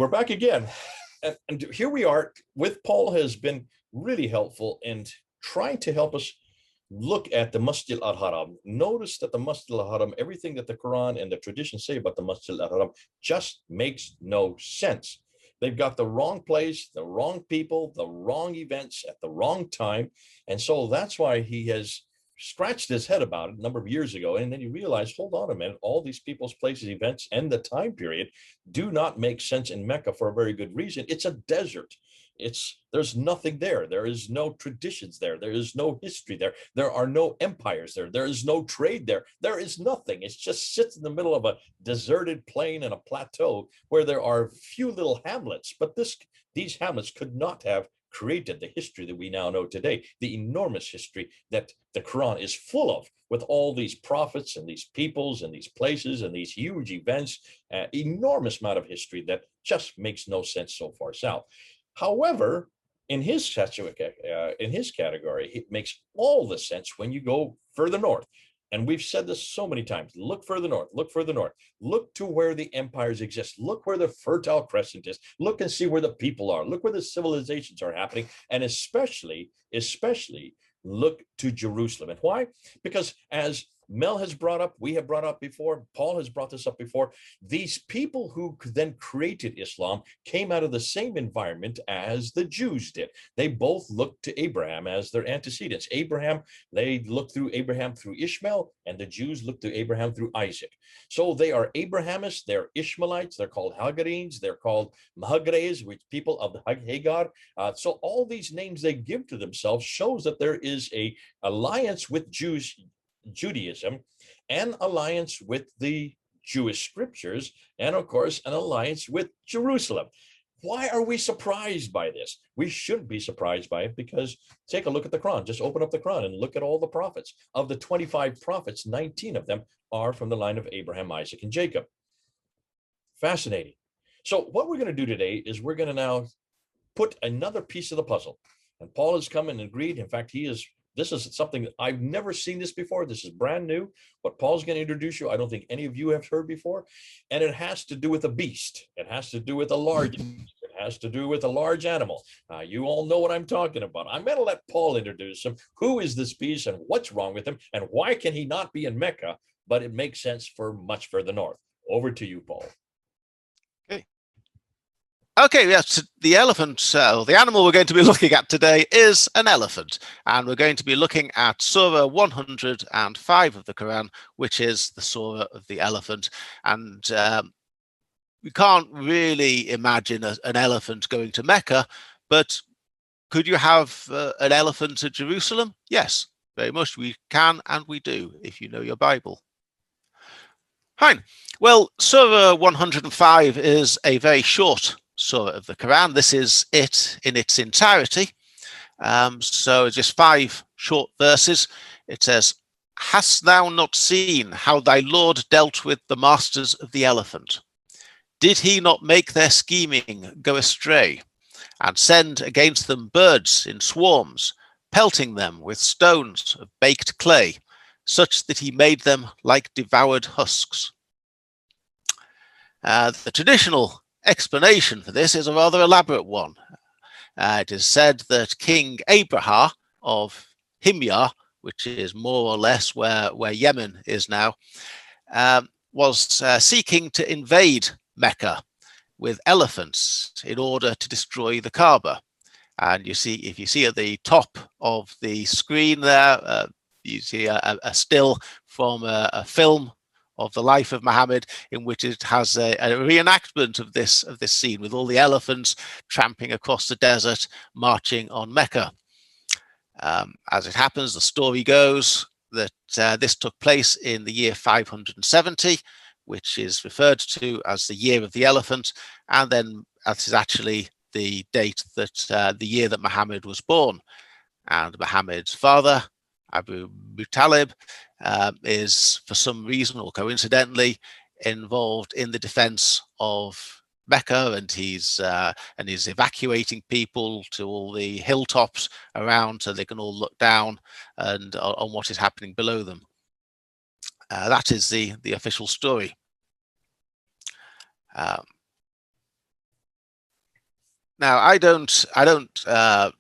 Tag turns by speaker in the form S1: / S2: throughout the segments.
S1: we're back again. And here we are with Paul has been really helpful in trying to help us look at the Masjid al-Haram. Notice that the Masjid al-Haram, everything that the Quran and the tradition say about the Masjid al-Haram just makes no sense. They've got the wrong place, the wrong people, the wrong events at the wrong time. And so that's why he has scratched his head about it a number of years ago. And then you realize, hold on a minute, all these people's places, events, and the time period do not make sense in Mecca for a very good reason. It's a desert. There's nothing there. There is no traditions there. There is no history there. There are no empires there. There is no trade there. There is nothing. It just sits in the middle of a deserted plain and a plateau where there are few little hamlets. But these hamlets could not have created the history that we now know today, the enormous history that the Quran is full of, with all these prophets and these peoples and these places and these huge events, enormous amount of history that just makes no sense so far south. However, in his category, it makes all the sense when you go further north. And we've said this so many times, look further north, look further north, look to where the empires exist, look where the Fertile Crescent is, look and see where the people are, look where the civilizations are happening, and especially look to Jerusalem. And why? Because as Mel has brought up, we have brought up before, Paul has brought this up before, these people who then created Islam came out of the same environment as the Jews did. They both looked to Abraham as their antecedents. They looked through Abraham through Ishmael, and the Jews looked to Abraham through Isaac. So they are Abrahamists, they're Ishmaelites, they're called Hagarenes, they're called Mahagres, which people of the Hagar. So all these names they give to themselves shows that there is a alliance with Judaism, an alliance with the Jewish scriptures, and of course, an alliance with Jerusalem. Why are we surprised by this? We shouldn't be surprised by it, because take a look at the Quran. Just open up the Quran and look at all the prophets. Of the 25 prophets, 19 of them are from the line of Abraham, Isaac, and Jacob. Fascinating. So what we're going to do today is we're going to now put another piece of the puzzle. And Paul has come and agreed. In fact, this is something that I've never seen this before. This is brand new. What Paul's going to introduce you, I don't think any of you have heard before. And it has to do with a beast. It has to do with a large beast. It has to do with a large animal. You all know what I'm talking about. I'm going to let Paul introduce him. Who is this beast and what's wrong with him? And why can he not be in Mecca? But it makes sense for much further north. Over to you, Paul.
S2: Okay, yes, the elephant, the animal we're going to be looking at today is an elephant, and we're going to be looking at Surah 105 of the Quran, which is the Surah of the elephant. And we can't really imagine an elephant going to Mecca, but could you have an elephant at Jerusalem? Yes, very much we can, and we do, if you know your Bible. Fine. Well, Surah 105 is a very short Surah of the Quran. This is it in its entirety. So just 5 short verses. It says, "Hast thou not seen how thy Lord dealt with the masters of the elephant? Did he not make their scheming go astray, and send against them birds in swarms, pelting them with stones of baked clay, such that he made them like devoured husks?" The traditional explanation for this is a rather elaborate one. It is said that King Abraha of Himyar, which is more or less where Yemen is now, was seeking to invade Mecca with elephants in order to destroy the Kaaba. And you see, if you see at the top of the screen there, you see a still from a film of the life of Muhammad, in which it has a reenactment of this scene with all the elephants tramping across the desert, marching on Mecca. As it happens, the story goes that this took place in the year 570, which is referred to as the year of the elephant, and then that is actually the date that the year that Muhammad was born. And Muhammad's father, Abu Talib, is for some reason or coincidentally involved in the defense of Mecca, and he's evacuating people to all the hilltops around so they can all look down and on what is happening below them. That is the official story. Now, I don't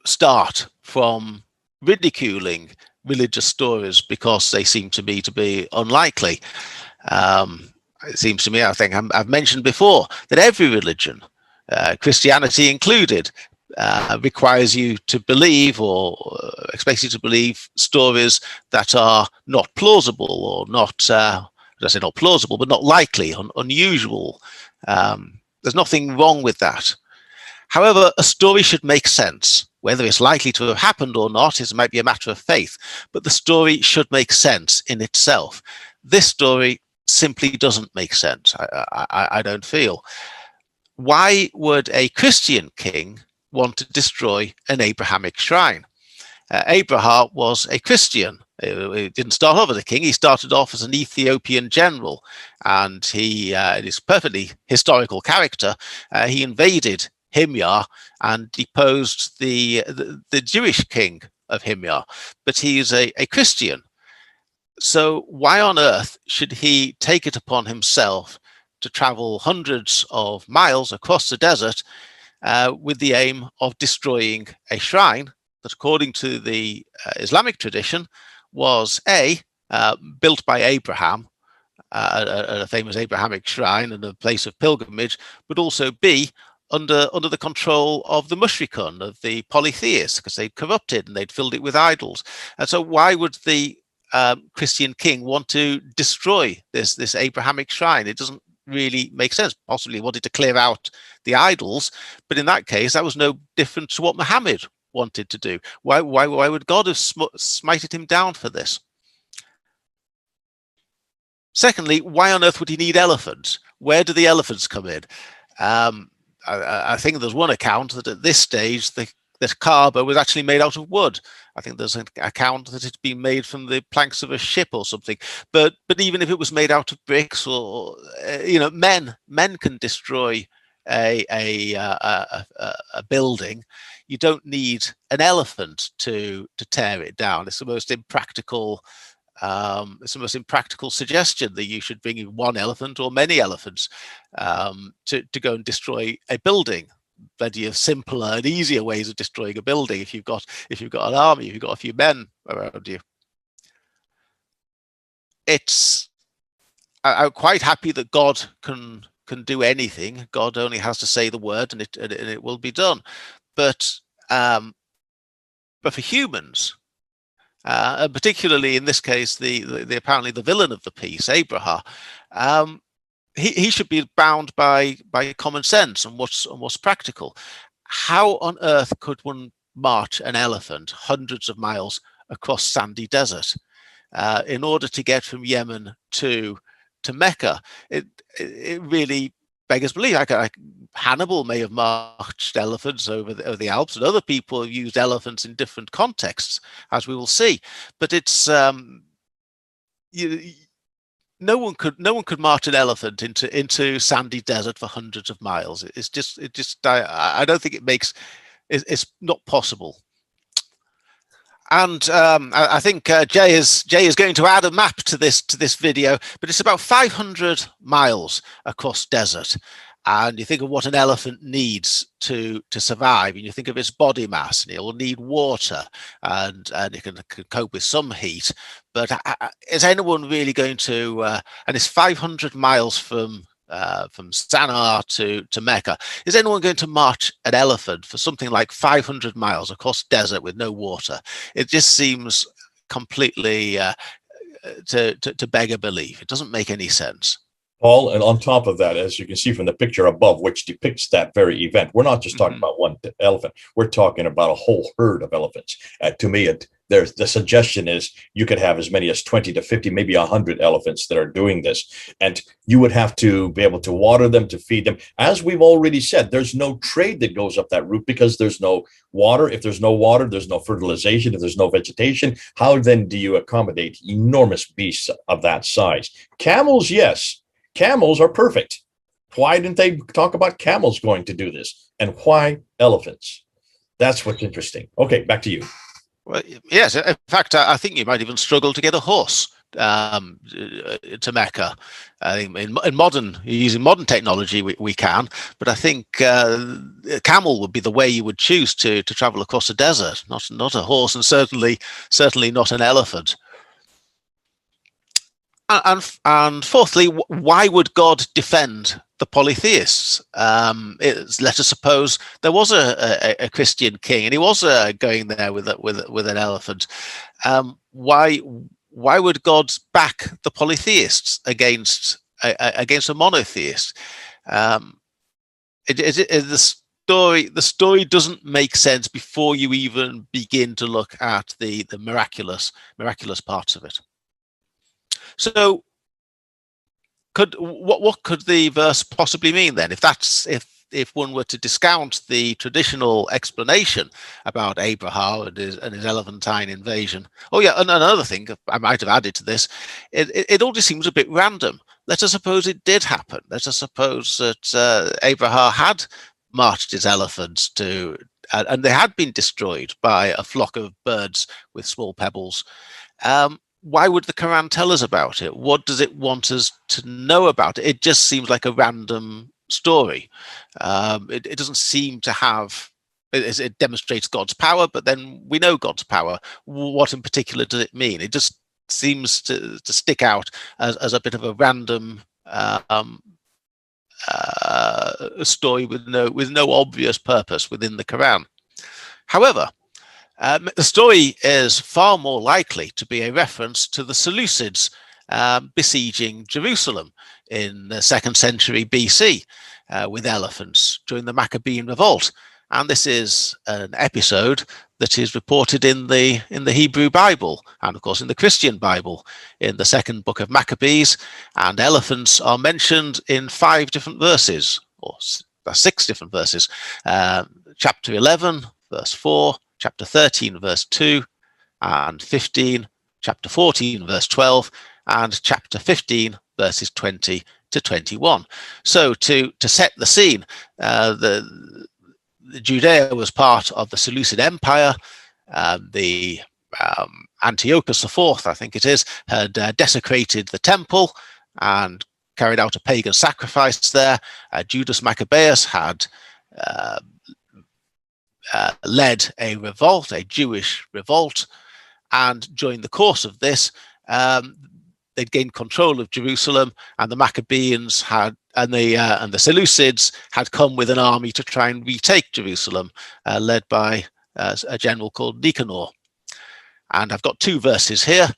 S2: start from ridiculing religious stories because they seem to me to be unlikely. It seems to me, I think I've mentioned before, that every religion, Christianity included, requires you to believe, or expects you to believe, stories that are not plausible, or not, I say not plausible, but not likely, unusual. There's nothing wrong with that. However, a story should make sense. Whether it's likely to have happened or not might be a matter of faith, but the story should make sense in itself. This story simply doesn't make sense, I don't feel. Why would a Christian king want to destroy an Abrahamic shrine? Abraham was a Christian. He didn't start off as a king. He started off as an Ethiopian general, and it is perfectly historical character. He invaded Himyar and deposed the Jewish king of Himyar, but he is a Christian. So why on earth should he take it upon himself to travel hundreds of miles across the desert with the aim of destroying a shrine that, according to the Islamic tradition, was built by Abraham, a famous Abrahamic shrine and a place of pilgrimage, but also B, under the control of the mushrikun, of the polytheists, because they'd corrupted and they'd filled it with idols. And so why would the Christian king want to destroy this Abrahamic shrine? It doesn't really make sense. Possibly wanted to clear out the idols, but in that case, that was no different to what Muhammad wanted to do. Why would God have smited him down for this? Secondly, why on earth would he need elephants? Where do the elephants come in? I think there's one account that at this stage the Kaaba was actually made out of wood. I think there's an account that it's been made from the planks of a ship or something. But even if it was made out of bricks, or men can destroy a building. You don't need an elephant to tear it down. It's the most impractical. It's the most impractical suggestion that you should bring in one elephant or many elephants to go and destroy a building. Plenty of simpler and easier ways of destroying a building if you've got an army, if you've got a few men around you. I'm quite happy that God can do anything. God only has to say the word, and it will be done. But for humans, and particularly in this case, the apparently the villain of the piece, Abraha, he should be bound by common sense and what's practical. How on earth could one march an elephant hundreds of miles across sandy desert in order to get from Yemen to Mecca? It really beggars belief. Hannibal may have marched elephants over the Alps, and other people have used elephants in different contexts, as we will see. But it's no one could march an elephant into sandy desert for hundreds of miles. I don't think it's not possible. And I think Jay is going to add a map to this video, but it's about 500 miles across desert. And you think of what an elephant needs to survive, and you think of its body mass, and it will need water, and it can cope with some heat. But is anyone really going to? And it's 500 miles from Sana'a to Mecca. Is anyone going to march an elephant for something like 500 miles across desert with no water? It just seems completely to beg a belief. It doesn't make any sense.
S1: Paul, and on top of that, as you can see from the picture above, which depicts that very event, we're not just talking about one elephant. We're talking about a whole herd of elephants. To me, there's the suggestion is you could have as many as 20 to 50, maybe 100 elephants that are doing this. And you would have to be able to water them, to feed them. As we've already said, there's no trade that goes up that route because there's no water. If there's no water, there's no fertilization. If there's no vegetation, how then do you accommodate enormous beasts of that size? Camels, yes. Camels are perfect. Why didn't they talk about camels going to do this? And why elephants? That's what's interesting. Okay, back to you.
S2: Well, yes. In fact, I think you might even struggle to get a horse to Mecca. I think in modern, using modern technology, we can, but I think camel would be the way you would choose to travel across a desert, not a horse, and certainly not an elephant. And fourthly, why would God defend the polytheists? Let us suppose there was a Christian king, and he was going there with an elephant. Why would God back the polytheists against a monotheist? The story doesn't make sense before you even begin to look at the miraculous parts of it. So, what could the verse possibly mean then? If one were to discount the traditional explanation about Abraham and his Elephantine invasion. Oh yeah, and another thing I might have added to this, it all just seems a bit random. Let us suppose it did happen. Let us suppose that Abraham had marched his elephants and they had been destroyed by a flock of birds with small pebbles. Why would the Quran tell us about it? What does it want us to know about it? It just seems like a random story. It doesn't seem to have. It demonstrates God's power, but then we know God's power. What in particular does it mean? It just seems to stick out as a bit of a random story with no obvious purpose within the Quran. However, the story is far more likely to be a reference to the Seleucids besieging Jerusalem in the 2nd century BC with elephants during the Maccabean revolt. And this is an episode that is reported in the Hebrew Bible and, of course, in the Christian Bible in the 2nd book of Maccabees. And elephants are mentioned in 5 different verses, or 6 different verses. Chapter 11, verse 4. Chapter 13, verse 2, and 15, chapter 14, verse 12, and chapter 15, verses 20 to 21. So to set the scene, the Judea was part of the Seleucid Empire. The Antiochus IV, I think it is, had desecrated the temple and carried out a pagan sacrifice there. Judas Maccabeus had led a revolt, a Jewish revolt, and during the course of this, they'd gained control of Jerusalem, and the Maccabeans and the Seleucids had come with an army to try and retake Jerusalem, led by a general called Nicanor. And I've got 2 verses here,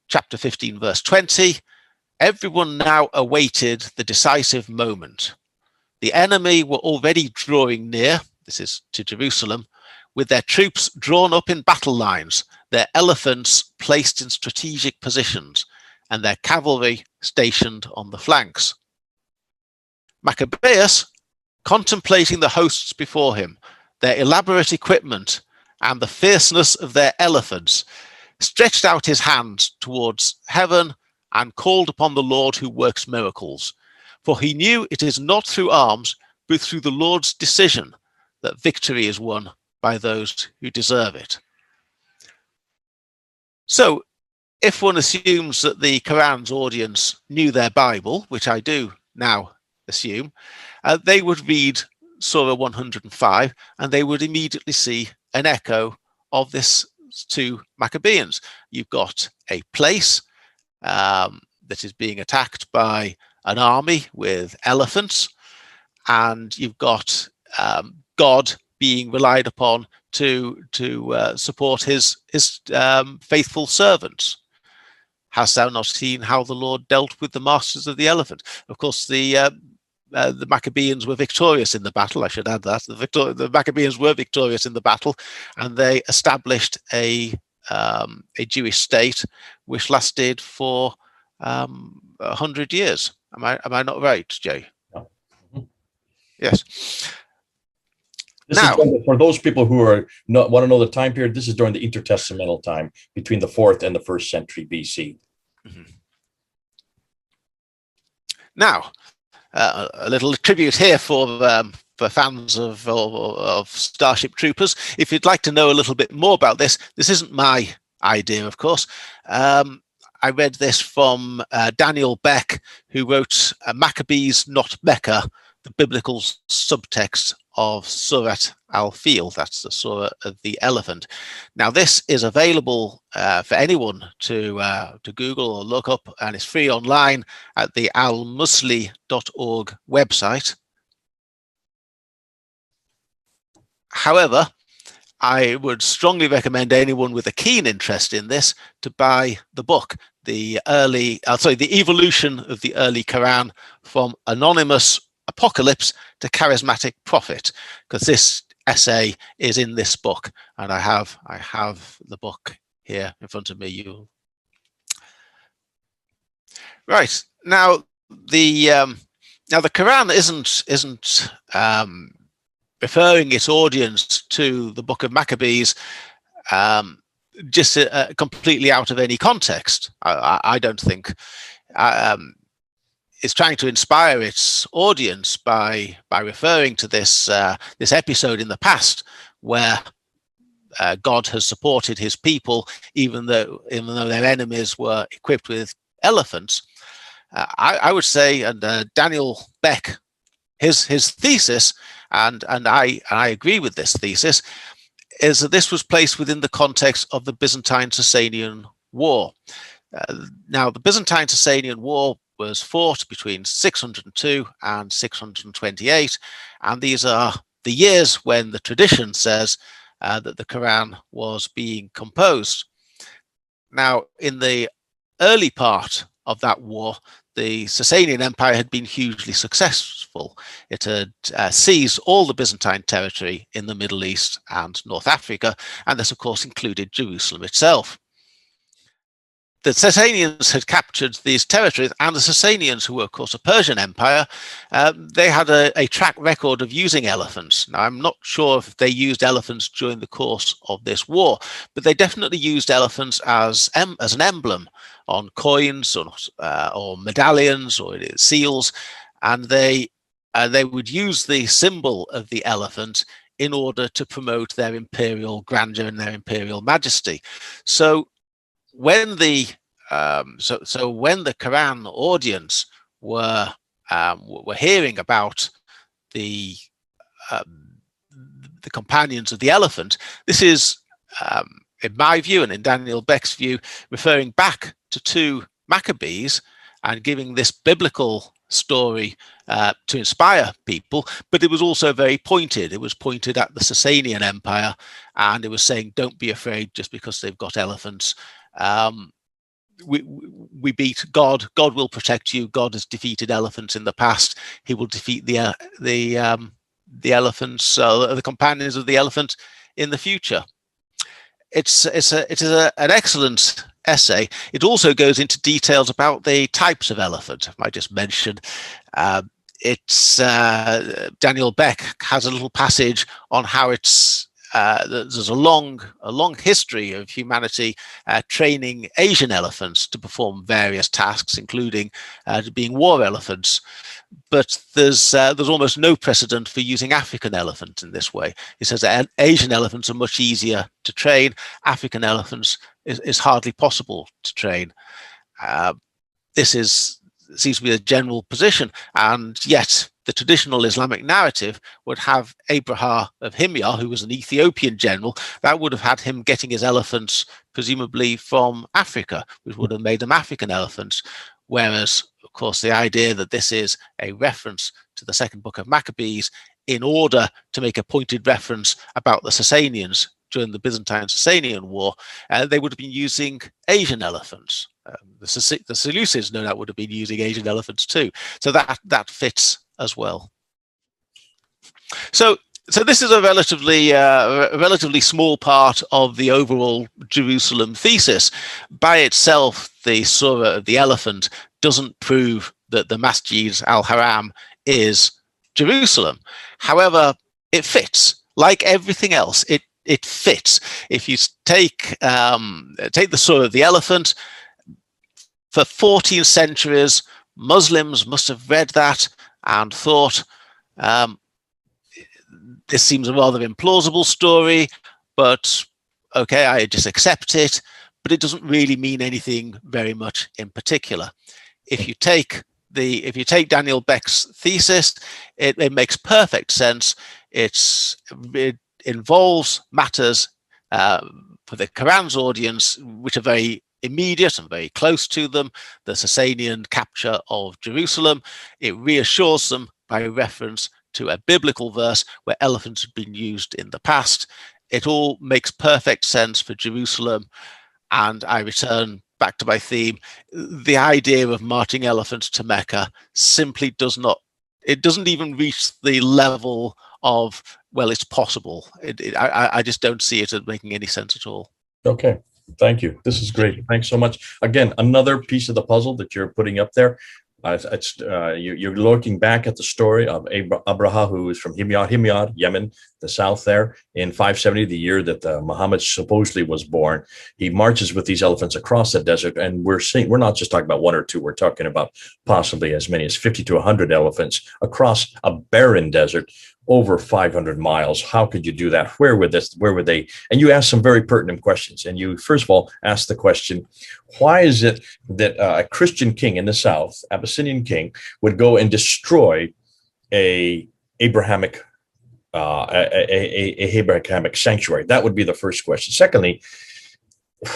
S2: chapter 15, verse 20. Everyone now awaited the decisive moment. The enemy were already drawing near. This is to Jerusalem, with their troops drawn up in battle lines, their elephants placed in strategic positions, and their cavalry stationed on the flanks. Maccabeus, contemplating the hosts before him, their elaborate equipment, and the fierceness of their elephants, stretched out his hand towards heaven and called upon the Lord who works miracles. For he knew it is not through arms, but through the Lord's decision that victory is won by those who deserve it. So, if one assumes that the Quran's audience knew their Bible, which I do now assume, they would read Surah 105 and they would immediately see an echo of this to Maccabeans. You've got a place that is being attacked by an army with elephants, and you've got God being relied upon to support his faithful servants. Hast thou not seen how the Lord dealt with the masters of the elephant? Of course, the Maccabeans were victorious in the battle. I should add that the Maccabeans were victorious in the battle, and they established a Jewish state which lasted for 100 years. Am I not right, Jay?
S1: No. Mm-hmm.
S2: Yes.
S1: This now, is for those people who want to know the time period, this is during the intertestamental time between the 4th and the 1st century BC.
S2: Mm-hmm. Now, a little tribute here for fans of Starship Troopers. If you'd like to know a little bit more about this isn't my idea, of course. I read this from Daniel Beck, who wrote Maccabees, Not Mecca, the biblical subtext of Surah al-Fil. That's the Surah of the Elephant. Now, this is available for anyone to Google or look up, and it's free online at the almusli.org website. However, I would strongly recommend anyone with a keen interest in this to buy the book, the Evolution of the Early Quran, from Anonymous Apocalypse to Charismatic Prophet, because this essay is in this book, and I have the book here in front of me. Right, now the Quran isn't referring its audience to the book of Maccabees just completely out of any context. I don't think. It's trying to inspire its audience by referring to this episode in the past where God has supported his people, even though their enemies were equipped with elephants. I would say, and Daniel Beck, his thesis, and I agree with this thesis, is that this was placed within the context of the Byzantine-Sasanian War. Now, the Byzantine-Sasanian War was fought between 602 and 628, and these are the years when the tradition says that the Quran was being composed. Now, in the early part of that war, the Sasanian Empire had been hugely successful. It had seized all the Byzantine territory in the Middle East and North Africa, and this, of course, included Jerusalem itself. The Sasanians had captured these territories, and the Sasanians, who were, of course, a Persian empire, they had a track record of using elephants. Now, I'm not sure if they used elephants during the course of this war, but they definitely used elephants as an emblem on coins or medallions or seals, and they would use the symbol of the elephant in order to promote their imperial grandeur and their imperial majesty. So when the Quran audience were hearing about the companions of the elephant, this is, in my view and in Daniel Beck's view, referring back to 2 Maccabees and giving this biblical story to inspire people, but it was also very pointed. It was pointed at the Sasanian Empire, and it was saying, don't be afraid just because they've got elephants. We beat God. God will protect you. God has defeated elephants in the past. He will defeat the elephants, the companions of the elephant, in the future. It is an excellent essay. It also goes into details about the types of elephant. I might just mention Daniel Beck has a little passage on how there's a long history of humanity training Asian elephants to perform various tasks, including being war elephants. But there's almost no precedent for using African elephants in this way. He says that Asian elephants are much easier to train. African elephants is hardly possible to train. This seems to be a general position, and yet the traditional Islamic narrative would have Abraha of Himyar, who was an Ethiopian general, that would have had him getting his elephants presumably from Africa, which would have made them African elephants. Whereas, of course, the idea that this is a reference to the second book of Maccabees in order to make a pointed reference about the Sasanians during the Byzantine-Sasanian War, they would have been using Asian elephants. The Seleucids, no doubt, would have been using Asian elephants too. So that fits as well. So this is a relatively small part of the overall Jerusalem thesis. By itself, the Surah of the Elephant doesn't prove that the Masjid al-Haram is Jerusalem. However, it fits. Like everything else, it fits. If you take the Surah of the Elephant, for 14 centuries, Muslims must have read that and thought, this seems a rather implausible story, but okay, I just accept it. but it doesn't really mean anything very much in particular. If you take Daniel Beck's thesis, it makes perfect sense. It involves matters for the Quran's audience which are very immediate and very close to them. The Sasanian capture of Jerusalem, it reassures them by reference to a biblical verse where elephants had been used in the past. It all makes perfect sense for Jerusalem. And I return back to my theme. The idea of marching elephants to Mecca simply doesn't even reach the level of, well, it's possible. I just don't see it as making any sense at all.
S1: Okay. Thank you. This is great. Thanks so much. Again, another piece of the puzzle that you're putting up there. You're looking back at the story of Abraha, who is from Himyar, Yemen, the south there, in 570, the year that Muhammad supposedly was born. He marches with these elephants across the desert, and we're not just talking about one or two. We're talking about possibly as many as 50 to 100 elephants across a barren desert, over 500 miles. How could you do that? Where would they? And you asked some very pertinent questions. And you, first of all, asked the question, why is it that a Christian king in the south, Abyssinian king, would go and destroy a Abrahamic sanctuary? That would be the first question. Secondly,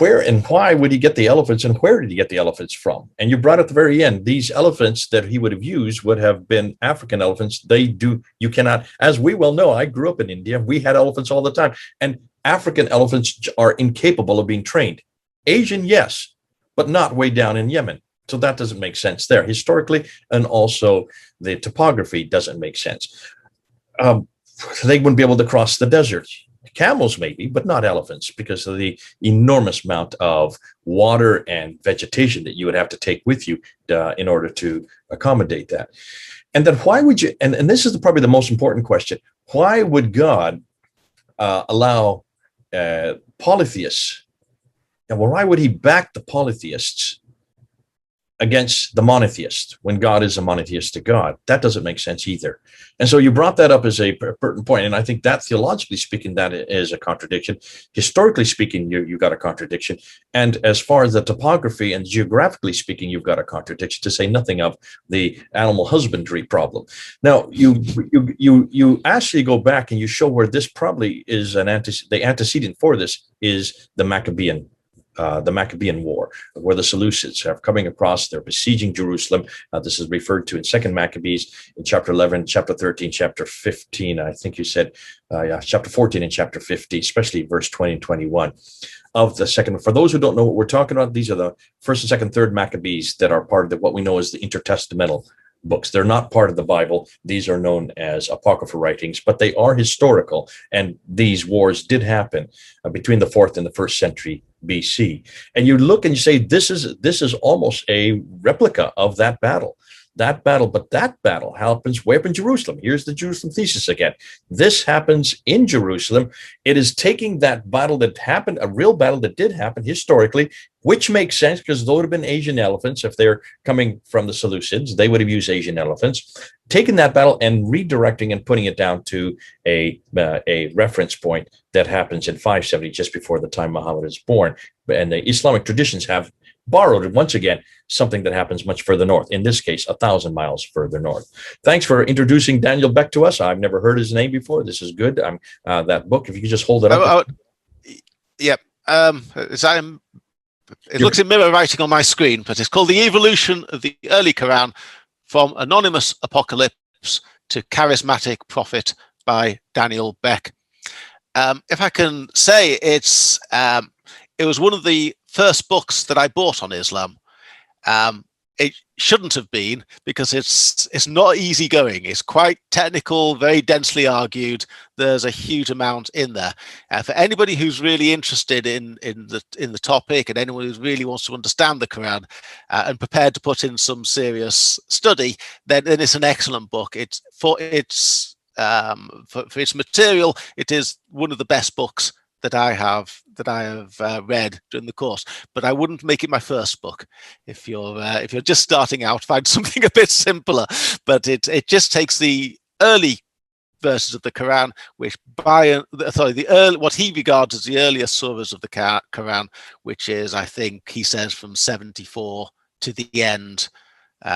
S1: where and why would he get the elephants, and where did he get the elephants from? And you brought at the very end, these elephants that he would have used would have been African elephants. You cannot, as we well know, I grew up in India, we had elephants all the time, and African elephants are incapable of being trained. Asian, yes, but not way down in Yemen. So that doesn't make sense there historically, and also the topography doesn't make sense. They wouldn't be able to cross the desert. Camels maybe, but not elephants, because of the enormous amount of water and vegetation that you would have to take with you in order to accommodate that. And then why would you, and this is probably the most important question, why would God allow polytheists, and why would he back the polytheists against the monotheists when God is a monotheistic God? That doesn't make sense either. And so you brought that up as a pertinent point. And I think that theologically speaking, that is a contradiction. Historically speaking, you've got a contradiction. And as far as the topography and geographically speaking, you've got a contradiction, to say nothing of the animal husbandry problem. Now, you actually go back and you show where this probably is the antecedent for this is the Maccabean War, where the Seleucids are coming across, they're besieging Jerusalem. This is referred to in 2 Maccabees in chapter 11, chapter 13, chapter 15. I think you said, chapter 14 and chapter 15, especially verse 20 and 21 of the second. For those who don't know what we're talking about, these are the first and second, third Maccabees that are part of what we know as the intertestamental books. They're not part of the Bible. These are known as apocryphal writings, but they are historical. And these wars did happen between the 4th and the 1st century BC. And you look and you say, this is almost a replica of that battle. But that battle happens way up in Jerusalem. Here's the Jerusalem thesis again. This happens in Jerusalem. It is taking that battle that happened, a real battle that did happen historically, which makes sense because those would have been Asian elephants. If they're coming from the Seleucids, they would have used Asian elephants, taking that battle and redirecting and putting it down to a reference point that happens in 570, just before the time Muhammad is born. And the Islamic traditions have borrowed, once again, something that happens much further north, in this case, 1,000 miles further north. Thanks for introducing Daniel Beck to us. I've never heard his name before. This is good. That book, if you could just hold it up.
S2: Yep. It looks in mirror writing on my screen, but it's called The Evolution of the Early Quran from Anonymous Apocalypse to Charismatic Prophet by Daniel Beck. If I can say, it was one of the first books that I bought on Islam. It shouldn't have been, because it's not easy going. It's quite technical, very densely argued. There's a huge amount in there. For anybody who's really interested in the topic, and anyone who really wants to understand the Quran and prepared to put in some serious study, then it's an excellent book. For its material, it is one of the best books that I have read during the course, but I wouldn't make it my first book. If you're just starting out, find something a bit simpler. But it just takes the early verses of the Quran, which what he regards as the earlier surahs of the Quran, which is, I think, he says from 74 to the end,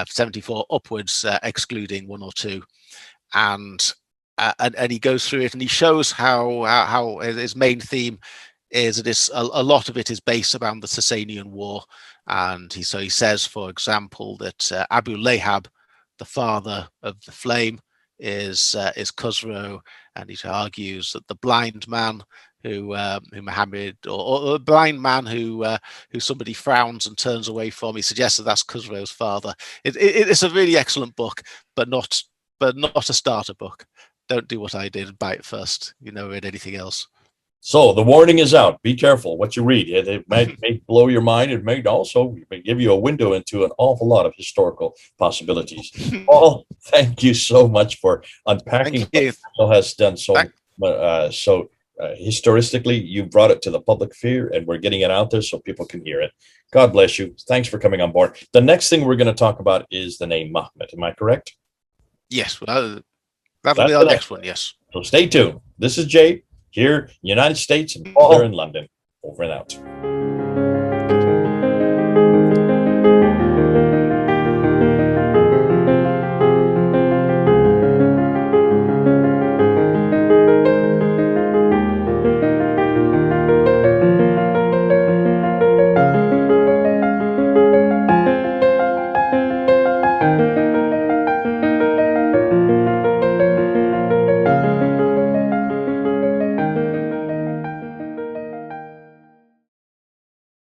S2: 74 upwards, excluding one or two, and he goes through it and he shows how his main theme is that a lot of it is based around the Sasanian War, and he says, for example, that Abu Lahab, the father of the flame, is Khosrow, and he argues that the blind man who Muhammad, or the blind man who somebody frowns and turns away from, he suggests that that's Khosrow's father. It's a really excellent book, but not a starter book. Don't do what I did and buy it first. You never read anything else.
S1: So the warning is out. Be careful what you read. It may blow your mind. It may also give you a window into an awful lot of historical possibilities. Paul, thank you so much for unpacking what Paul has done historically. You brought it to the public sphere, and we're getting it out there so people can hear it. God bless you. Thanks for coming on board. The next thing we're going to talk about is the name Muhammad. Am I correct?
S2: Yes. Well, that'll be our next one. Yes.
S1: So stay tuned. This is Jay here, United States, and Paul there in London. Over and out.